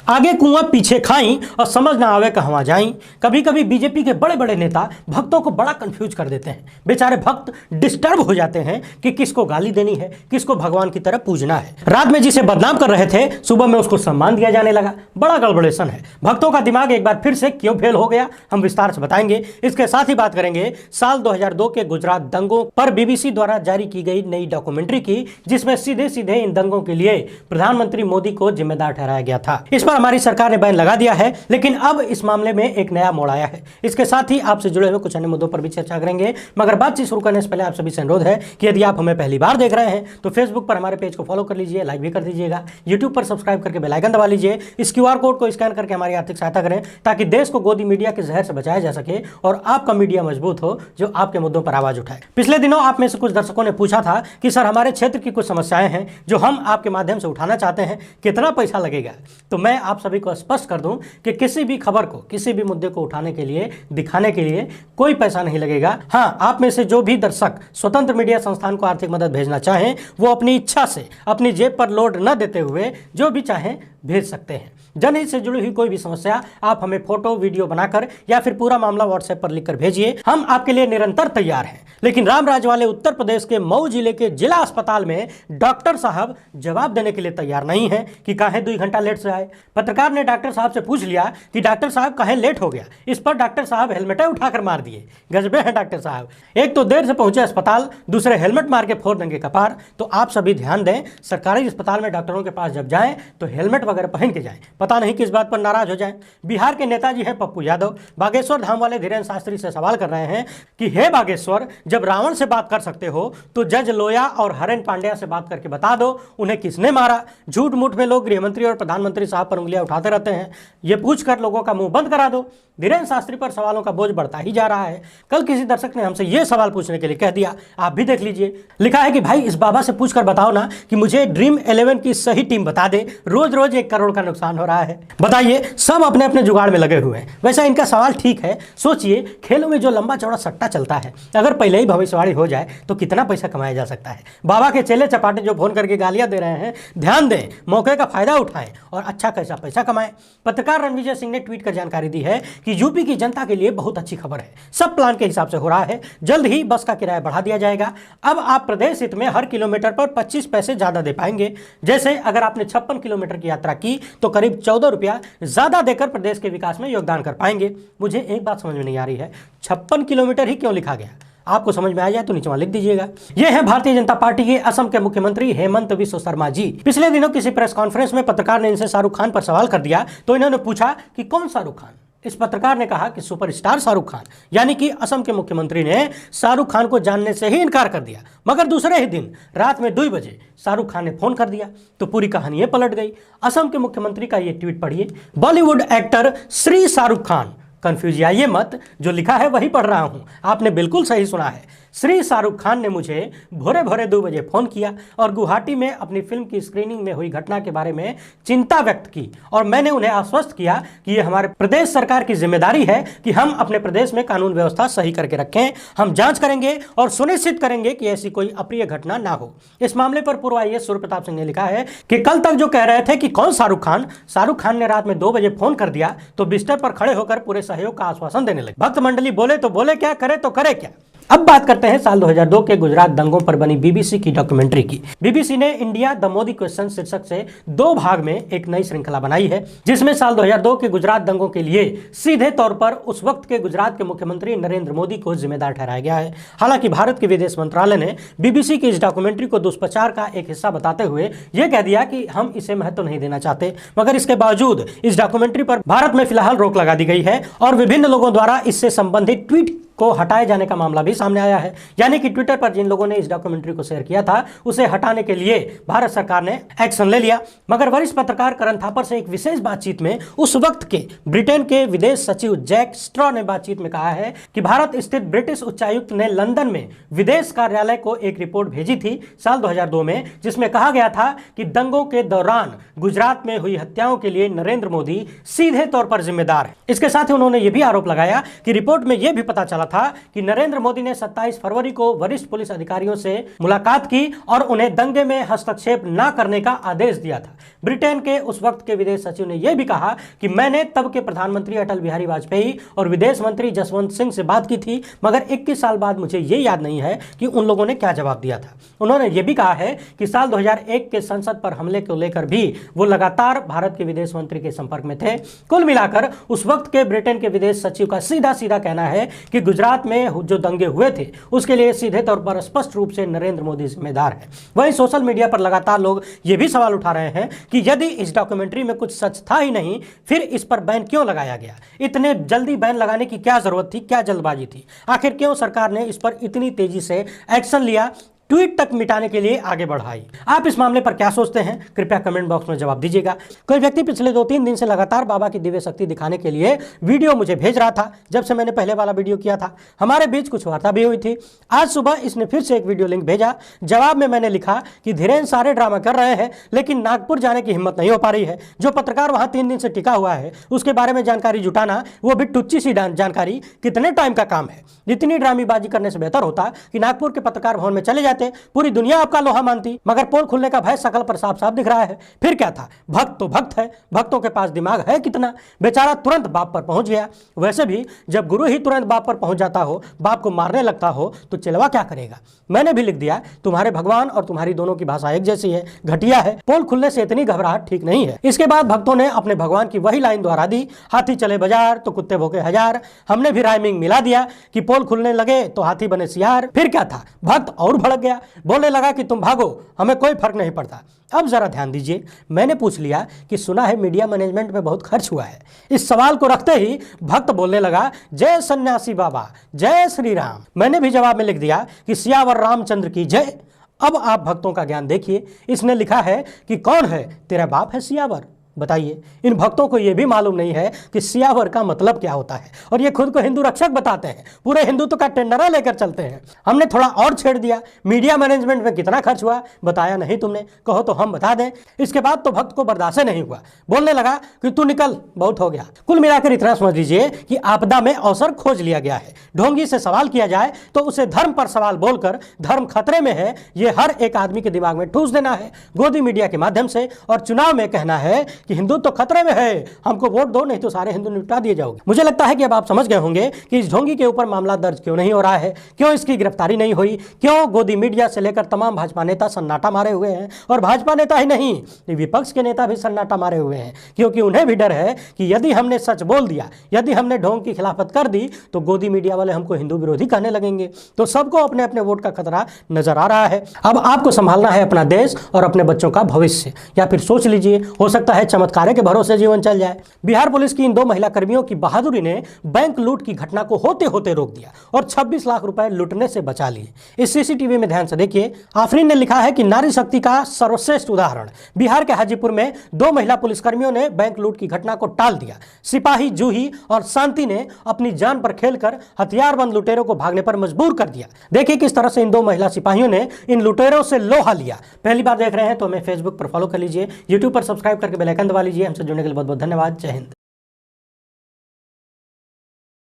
आगे कुआं पीछे खाई और समझ ना आवे कहवा जाई। कभी कभी बीजेपी के बड़े बड़े नेता भक्तों को बड़ा कंफ्यूज कर देते हैं। बेचारे भक्त डिस्टर्ब हो जाते हैं कि किसको गाली देनी है, किसको भगवान की तरह पूजना है। रात में जिसे बदनाम कर रहे थे सुबह में उसको सम्मान दिया जाने लगा। बड़ा गड़बड़ेशन है। भक्तों का दिमाग एक बार फिर से क्यों फेल हो गया, हम विस्तार से बताएंगे। इसके साथ ही बात करेंगे साल 2002 के गुजरात दंगों पर बीबीसी द्वारा जारी की गई नई डॉक्यूमेंट्री की, जिसमें सीधे सीधे इन दंगों के लिए प्रधानमंत्री मोदी को जिम्मेदार ठहराया गया था। इस पर हमारी सरकार ने बैन लगा दिया है, लेकिन अब इस मामले में एक नया मोड़ आया है। इसके साथ ही आपसे जुड़े हुए कुछ अन्य मुद्दों पर भी चर्चा करेंगे, मगर बातचीत शुरू करने से पहले आप सभी से अनुरोध है कि यदि आप हमें पहली बार देख रहे हैं तो फेसबुक पर हमारे पेज को फॉलो कर लीजिए, लाइक भी कर दीजिएगा, यूट्यूब पर सब्सक्राइब करके बेल आइकन दबा लीजिए, इस क्यूआर कोड को स्कैन करके हमारी आर्थिक सहायता करें ताकि देश को गोदी मीडिया के जहर से बचाया जा सके और आपका मीडिया मजबूत हो जो आपके मुद्दों पर आवाज उठाए। पिछले दिनों आप में से कुछ दर्शकों ने पूछा था कि सर हमारे क्षेत्र की कुछ समस्याएं हैं जो हम आपके माध्यम से उठाना चाहते हैं, कितना पैसा लगेगा। तो मैं आप सभी को स्पष्ट कर दूं कि किसी भी खबर को, किसी भी मुद्दे को उठाने के लिए, दिखाने के लिए कोई पैसा नहीं लगेगा। हाँ, आप में से जो भी दर्शक स्वतंत्र मीडिया संस्थान को आर्थिक मदद भेजना चाहें वो अपनी इच्छा से अपनी जेब पर लोड न देते हुए जो भी चाहें भेज सकते हैं। जनहित से जुड़ी हुई कोई भी समस्या आप हमें फोटो वीडियो बनाकर या फिर पूरा मामला व्हाट्सएप पर लिखकर भेजिए, हम आपके लिए निरंतर तैयार हैं। लेकिन रामराज वाले उत्तर प्रदेश के मऊ जिले के जिला अस्पताल में डॉक्टर साहब जवाब देने के लिए तैयार नहीं है कि काहे 2 घंटा लेट से आए। पत्रकार ने डॉक्टर साहब से पूछ लिया कि डॉक्टर साहब काहे लेट हो गया। इस पर डॉक्टर साहब हेलमेट उठाकर मार दिए। गजबे हैं डॉक्टर साहब, एक तो देर से पहुंचे अस्पताल, दूसरे हेलमेट मार के फोड़ देंगे कपार। तो आप सभी ध्यान दें, सरकारी अस्पताल में डॉक्टरों के पास जब जाएं तो हेलमेट वगैरह पहन के जाएं, पता नहीं किस बात पर नाराज हो जाएं। बिहार के नेताजी हैं पप्पू यादव, बागेश्वर धाम वाले धीरेन्द्र शास्त्री से सवाल कर रहे हैं कि हे बागेश्वर, जब रावण से बात कर सकते हो तो जज लोया और हरेन पांड्या से बात करके बता दो उन्हें किसने मारा। झूठ मूठ में लोग गृहमंत्री और प्रधानमंत्री साहब पर उंगलियां उठाते रहते हैं, ये पूछकर लोगों का मुंह बंद करा दो। धीरेन्द्र शास्त्री पर सवालों का बोझ बढ़ता ही जा रहा है। कल किसी दर्शक ने हमसे यह सवाल पूछने के लिए कह दिया, आप भी देख लीजिए। लिखा है कि भाई इस बाबा से पूछकर बताओ ना कि मुझे ड्रीम 11 की सही टीम बता दे, रोज रोज 1 करोड़ का नुकसान हो रहा है। बताइए, सब अपने अपने जुगाड़ में लगे हुए हैं। वैसे इनका सवाल ठीक है। सोचिए, खेलों में जो लंबा चौड़ा सट्टा चलता है, अगर पहले ही भविष्यवाणी हो जाए तो कितना पैसा कमाया जा सकता है। बाबा के चेले चपाटे जो फोन करके गालियां दे रहे हैं, ध्यान दें, मौके का फायदा उठाएं और अच्छा कैसा पैसा कमाएं। पत्रकार रणविजय सिंह ने ट्वीट कर जानकारी दी है कि यूपी की जनता के लिए बहुत अच्छी खबर है, सब प्लान के हिसाब से हो रहा है। जल्द ही बस का किराया बढ़ा दिया जाएगा। अब आप प्रदेश हित में हर किलोमीटर पर 25 पैसे ज्यादा दे पाएंगे। जैसे अगर आपने 56 किलोमीटर की यात्रा की तो करीब 14 रुपया ज्यादा देकर प्रदेश के विकास में योगदान कर पाएंगे। मुझे एक बात समझ में नहीं आ रही है, 56 किलोमीटर ही क्यों लिखा गया? आपको समझ में आ जाए तो नीचे वहां लिख दीजिएगा। ये है भारतीय जनता पार्टी के असम के मुख्यमंत्री हेमंत बिस्व शर्मा जी। पिछले दिनों किसी प्रेस कॉन्फ्रेंस में पत्रकार ने इनसे शाहरुख खान पर सवाल कर दिया तो इन्होंने पूछा कि कौन शाहरुख खान। इस पत्रकार ने कहा कि सुपरस्टार शाहरुख खान, यानी कि असम के मुख्यमंत्री ने शाहरुख खान को जानने से ही इनकार कर दिया। मगर दूसरे ही दिन रात में 2 बजे शाहरुख खान ने फोन कर दिया तो पूरी कहानी पलट गई। असम के मुख्यमंत्री का यह ट्वीट पढ़िए, बॉलीवुड एक्टर श्री शाहरुख खान। कंफ्यूज आइए मत, जो लिखा है वही पढ़ रहा हूं, आपने बिल्कुल सही सुना है। श्री शाहरुख खान ने मुझे भोरे भोरे 2 बजे फोन किया और गुवाहाटी में अपनी फिल्म की स्क्रीनिंग में हुई घटना के बारे में चिंता व्यक्त की और मैंने उन्हें आश्वस्त किया कि यह हमारे प्रदेश सरकार की जिम्मेदारी है कि हम अपने प्रदेश में कानून व्यवस्था सही करके रखें। हम जांच करेंगे और सुनिश्चित करेंगे कि ऐसी कोई अप्रिय घटना ना हो। इस मामले पर पूर्व आईएएस सूर्य प्रताप सिंह ने लिखा है कि कल तक जो कह रहे थे कि कौन शाहरुख खान ने रात में 2 बजे फोन कर दिया तो बिस्तर पर खड़े होकर पूरे सहयोग का आश्वासन देने लगे। भक्त मंडली बोले तो बोले क्या, करे तो करे क्या। अब बात करते हैं साल 2002 के गुजरात दंगों पर बनी बीबीसी की डॉक्यूमेंट्री की। बीबीसी ने इंडिया द मोदी क्वेश्चन शीर्षक से 2 भाग में एक नई श्रृंखला बनाई है, जिसमें साल 2002 के गुजरात दंगों के लिए सीधे तौर पर उस वक्त के गुजरात के मुख्यमंत्री नरेंद्र मोदी को जिम्मेदार ठहराया गया है। हालांकि भारत के विदेश मंत्रालय ने बीबीसी की इस डॉक्यूमेंट्री को दुष्प्रचार का एक हिस्सा बताते हुए यह कह दिया कि हम इसे महत्व नहीं देना चाहते। मगर इसके बावजूद इस डॉक्यूमेंट्री पर भारत में फिलहाल रोक लगा दी गई है और विभिन्न लोगों द्वारा इससे संबंधित ट्वीट को हटाए जाने का मामला भी सामने आया है। यानी कि ट्विटर पर जिन लोगों ने इस डॉक्यूमेंट्री को शेयर किया था उसे हटाने के लिए भारत सरकार ने एक्शन ले लिया। मगर वरिष्ठ पत्रकार करण थापर से एक विशेष बातचीत में उस वक्त के ब्रिटेन के विदेश सचिव जैक स्ट्रॉ ने बातचीत में कहा है कि भारत स्थित ब्रिटिश उच्चायुक्त ने लंदन में विदेश कार्यालय को एक रिपोर्ट भेजी थी साल 2002 में, जिसमें कहा गया था कि दंगों के दौरान गुजरात में हुई हत्याओं के लिए नरेंद्र मोदी सीधे तौर पर जिम्मेदार है। इसके साथ ही उन्होंने यह भी आरोप लगाया कि रिपोर्ट में यह भी पता चला था कि नरेंद्र मोदी ने 27 फरवरी को वरिष्ठ पुलिस अधिकारियों से मुलाकात की और उन्हें दंगे में हस्तक्षेप न करने का आदेश दिया था। ब्रिटेन के उस वक्त के विदेश सचिव ने यह भी कहा कि मैंने तब के प्रधानमंत्री अटल बिहारी वाजपेयी और विदेश मंत्री जसवंत सिंह से बात की थी, मगर 21 साल बाद मुझे यह याद नहीं है कि उन लोगों ने क्या जवाब दिया था। उन्होंने यह भी कहा है कि साल 2001 के संसद पर हमले को लेकर भी वो लगातार भारत के विदेश मंत्री के संपर्क में थे। कुल मिलाकर उस वक्त के ब्रिटेन के विदेश सचिव का सीधा सीधा कहना है कि गुजरात में जो दंगे हुए थे उसके लिए सीधे तौर पर स्पष्ट रूप से नरेंद्र मोदी जिम्मेदार है। वहीं सोशल मीडिया पर लगातार लोग ये भी सवाल उठा रहे हैं कि यदि इस डॉक्यूमेंट्री में कुछ सच था ही नहीं, फिर इस पर बैन क्यों लगाया गया? इतने जल्दी बैन लगाने की क्या जरूरत थी, क्या जल्दबाजी थी? आखिर क्यों सरकार ने इस पर इतनी तेजी से एक्शन लिया, ट्वीट तक मिटाने के लिए आगे बढ़ाई? आप इस मामले पर क्या सोचते हैं? कृपया कमेंट बॉक्स में जवाब दीजिएगा। कोई व्यक्ति पिछले 2-3 दिन से लगातार बाबा की दिव्य शक्ति दिखाने के लिए वीडियो मुझे भेज रहा था जब से मैंने पहले वाला वीडियो किया था। हमारे बीच कुछ वार्ता भी हुई थी। आज सुबह इसने फिर से एक वीडियो लिंक भेजा। जवाब में मैंने लिखा कि धीरेन्द्र सारे ड्रामा कर रहे हैं लेकिन नागपुर जाने की हिम्मत नहीं हो पा रही है। जो पत्रकार वहां 3 दिन से टिका हुआ है उसके बारे में जानकारी जुटाना, वो भी टुच्ची सी जानकारी, कितने टाइम का काम है? जितनी ड्रामेबाजी करने से बेहतर होता कि नागपुर के पत्रकार भवन में चले जाते, पूरी दुनिया आपका लोहा मानती। मगर पोल खुलने का भय शकल पर साफ साफ दिख रहा है। फिर क्या था? भक्त तो भक्त है, भक्तों के पास दिमाग है कितना? बेचारा तुरंत बाप पर पहुंच गया। वैसे भी जब गुरु ही तुरंत बाप पर पहुंच जाता हो, बाप को मारने लगता हो, तो चिलवा क्या करेगा? मैंने भी लिख दिया, तुम्हारे भगवान और तुम्हारी दोनों की भाषा एक जैसी है, घटिया है। पोल खुलने से इतनी घबराहट ठीक नहीं है। इसके बाद भक्तों ने अपने भगवान की वही लाइन दोहरा दी, हाथी चले बाजार तो कुत्ते भौंके हजार। हमने भी राइमिंग मिला दिया कि पोल खुलने लगे तो हाथी बने सियार। फिर क्या था? भक्त और भड़क गया, बोलने लगा कि तुम भागो, हमें कोई फर्क नहीं पड़ता। अब जरा ध्यान दीजिए, मैंने पूछ लिया कि सुना है मीडिया मैनेजमेंट में बहुत खर्च हुआ है। इस सवाल को रखते ही भक्त बोलने लगा, जय सन्यासी बाबा, जय श्री राम। मैंने भी जवाब में लिख दिया कि सियावर रामचंद्र की जय। अब आप भक्तों का ज्ञान देखिए। इसने लिखा है कि कौन है तेरा बाप है सियावर? बताइए, इन भक्तों को यह भी मालूम नहीं है कि सियावर का मतलब क्या होता है, और ये खुद को हिंदू रक्षक बताते हैं, पूरे हिंदुत्व का टेंडरा लेकर चलते हैं। हमने थोड़ा और छेड़ दिया, मीडिया मैनेजमेंट में कितना खर्च हुआ बताया नहीं तुमने, कहो तो हम बता दें। इसके बाद तो भक्त को बर्दाश्त नहीं हुआ, बोलने लगा कि तू निकल, बहुत हो गया। कुल मिलाकर इतना समझ लीजिए कि आपदा में अवसर खोज लिया गया है। ढोंगी से सवाल किया जाए तो उसे धर्म पर सवाल बोलकर धर्म खतरे में है, ये हर एक आदमी के दिमाग में ठूस देना है गोदी मीडिया के माध्यम से, और चुनाव में कहना है कि हिंदू तो खतरे में है, हमको वोट दो नहीं तो सारे हिंदू निपटा दिए जाओगे। मुझे लगता है कि अब आप समझ गए होंगे कि इस ढोंगी के ऊपर मामला दर्ज क्यों नहीं हो रहा है, क्यों इसकी गिरफ्तारी नहीं हुई, क्यों गोदी मीडिया से लेकर तमाम भाजपा नेता सन्नाटा मारे हुए हैं। और भाजपा नेता ही नहीं, विपक्ष के नेता भी सन्नाटा मारे हुए हैं, क्योंकि उन्हें भी डर है कि यदि हमने सच बोल दिया, यदि हमने ढोंग की खिलाफत कर दी, तो गोदी मीडिया वाले हमको हिंदू विरोधी कहने लगेंगे। तो सबको अपने अपने वोट का खतरा नजर आ रहा है। अब आपको संभालना है अपना देश और अपने बच्चों का भविष्य, या फिर सोच लीजिए, हो सकता है चमत्कार के भरोसे जीवन चल जाए। बिहार पुलिस की इन 2 महिला कर्मियों की बहादुरी ने बैंक लूट की घटना को होते होते रोक दिया और 26 लाख रुपए लूटने से बचा लिए। इस सीसीटीवी में ध्यान से देखिए। आफरीन ने लिखा है कि नारी शक्ति का सर्वश्रेष्ठ उदाहरण, बिहार के हाजीपुर में 2 महिला पुलिसकर्मियों ने बैंक लूट की घटना को टाल दिया। सिपाही जूही और शांति ने अपनी जान पर खेलकर हथियारबंद लुटेरों को भागने पर मजबूर कर दिया। देखिए किस तरह से इन 2 महिला सिपाहियों ने इन लुटेरों से लोहा लिया। पहली बार देख रहे हैं तो हमें फेसबुक पर फॉलो कर लीजिए, यूट्यूब पर सब्सक्राइब करके बेल आइकन दबा लीजिए। हमसे जुड़ने के लिए बहुत बहुत धन्यवाद। जय हिंद।